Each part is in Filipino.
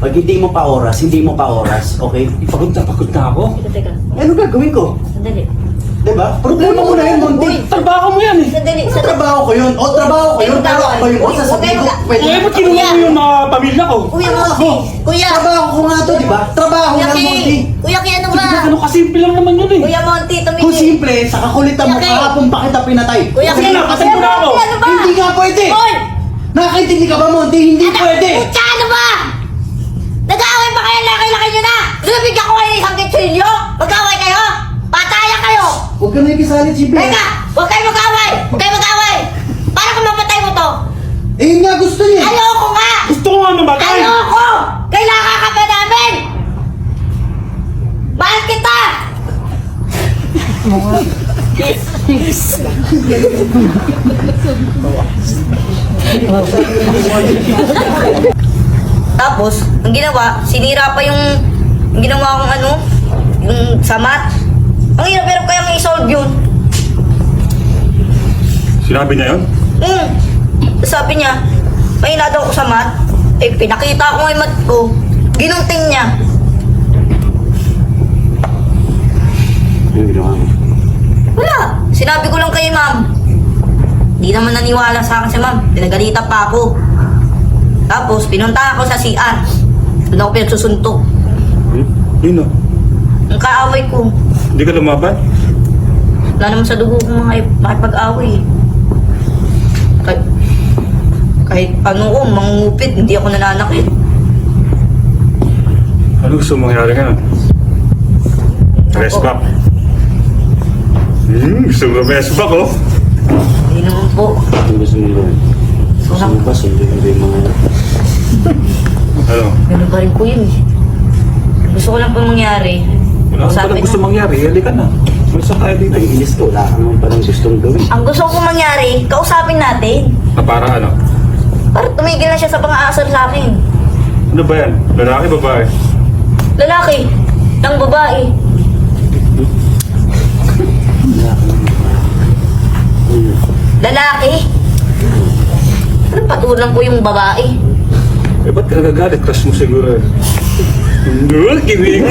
Pag hindi mo pa oras, okay? Pagod na ako. Teka. Ano gagawin ko? Sandali. Diba? Problema mo na yun, Monty. Trabaho mo yan eh. Sandali. Trabaho ko yun. Trabaho ko yun. Pero ako yung boss, sasabihin ko, pwede. Eh, ba't kinuha mo yung mga pamilya ko? Kuya Monty. Kuya. Trabaho ko nga to, diba? Trabaho Kuya lang, Ki. Monty. Kuya Ki, ano ba? Ano kasimple lang naman yun eh. Kuya Monty, Kung tumigil. simple, sa kakulitan mo, Kuya Ki. kahapon pa kita pinatay. Kuya Ki. Sige na, kasi Kuya muna ako. Monty, ano ba? Hindi nga pwede. Hoy! Nakakaintindi ka ba, Monty? Hindi pwede. Putya, ano ba? Nag-aaway pa kayo, laki-laki nyo na! Nabigyan ko kayo ng isang kitsilyo! Mag-aaway kayo! Patayan kayo! Huwag ka na ikisalit, Sibe. Teka! Huwag kayo mag-aaway! Huwag kayo mag-aaway! Paano kung mapatay mo to? Eh, yun nga gusto niya. Ayoko nga! Gusto ko nga namatay. Ayoko! Kailangan ka pa namin! Mahal kita! Tapos, ang ginawa, sinira pa yung ginawa kong ano, yung samat. Ang hirap-hirap kaya may solve yun. Sinabi niya yun? Sabi niya, may daw ako sa mat. Eh, pinakita ko yung mat ko. Ginunting niya. Ano ginawa mo? Wala. Sinabi ko lang kay ma'am. Hindi naman naniwala sa akin si ma'am. Pinagalitan pa ako. Tapos, pinunta ako sa CR. Doon ako pinagsusuntok. Yun o. Ang kaaway ko. Hindi ka lumaban? Wala naman sa dugo kong makipag-away. Kahit ano ko, mangungupit, hindi ako nananakit. Ano gusto mong mangyari ngayon? Rest back. Gusto mo rest back oh. Hindi naman po. Ano gusto mo gawin? Gusto mo ba sundin mo yung mga... Ano? Ganun pa rin po yun eh. Gusto ko lang po mangyari. Wala ka palang gusto mangyari. Halika na. Masa tayo dito. Naiinis ko, wala ka naman palang gustong gawin. Ang gusto ko mangyari, kausapin natin. Na para ano? Para tumigil na siya sa pang-aasar sa akin. Ano ba yan? Lalaki, babae? Lalaki, ng babae. Wala ka naman. Lalaki. Ano patulang ko yung babae? Eh, ba't ka nagagalit? Crush mo siguro eh. Kinikilig.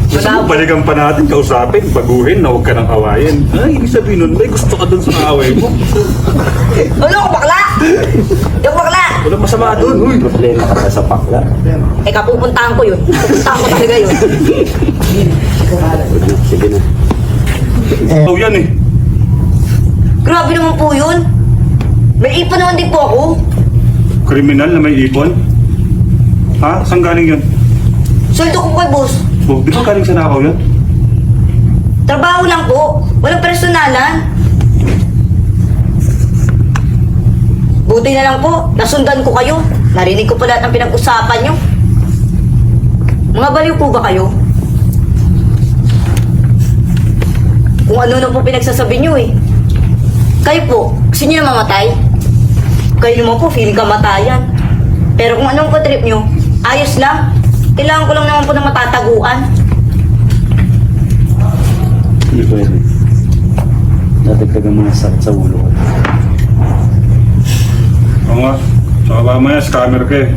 Gusto mo balikan pa natin, kausapin, baguhin na huwag ka nang awayin. Ay, ibig sabihin nun, may gusto ka dun sa kaaway mo. Ano ko bakla? Yung bakla! Wala masama dun. Uy. Problema ka pa sa pakla. Eh, kapupuntahan ko yun. Pupuntahan ko talaga yun. Sige na. Oh, yan eh. Grabe naman po yun. May ipon naman din po ako. Kriminal na may ipon. Ha? Saan galing yun? Sweldo ko kay boss. Oh, di ba galing sa nakaw yun? Trabaho lang po. Walang personalan. Buti na lang po. Nasundan ko kayo. Narinig ko pa lahat ng pinag-usapan nyo. Mga baliw po ba kayo? Kung ano na po pinagsasabi nyo eh. Kayo po, gusto nyo na mamatay? Kayo naman po, feeling kamatayan. Pero kung anong trip nyo, ayos lang. Kailangan ko lang naman po ng matataguan. Hindi pwede. Dadagdagan mo na sakit sa ulo ko. Oo nga. Saka mamaya, scammer ka eh.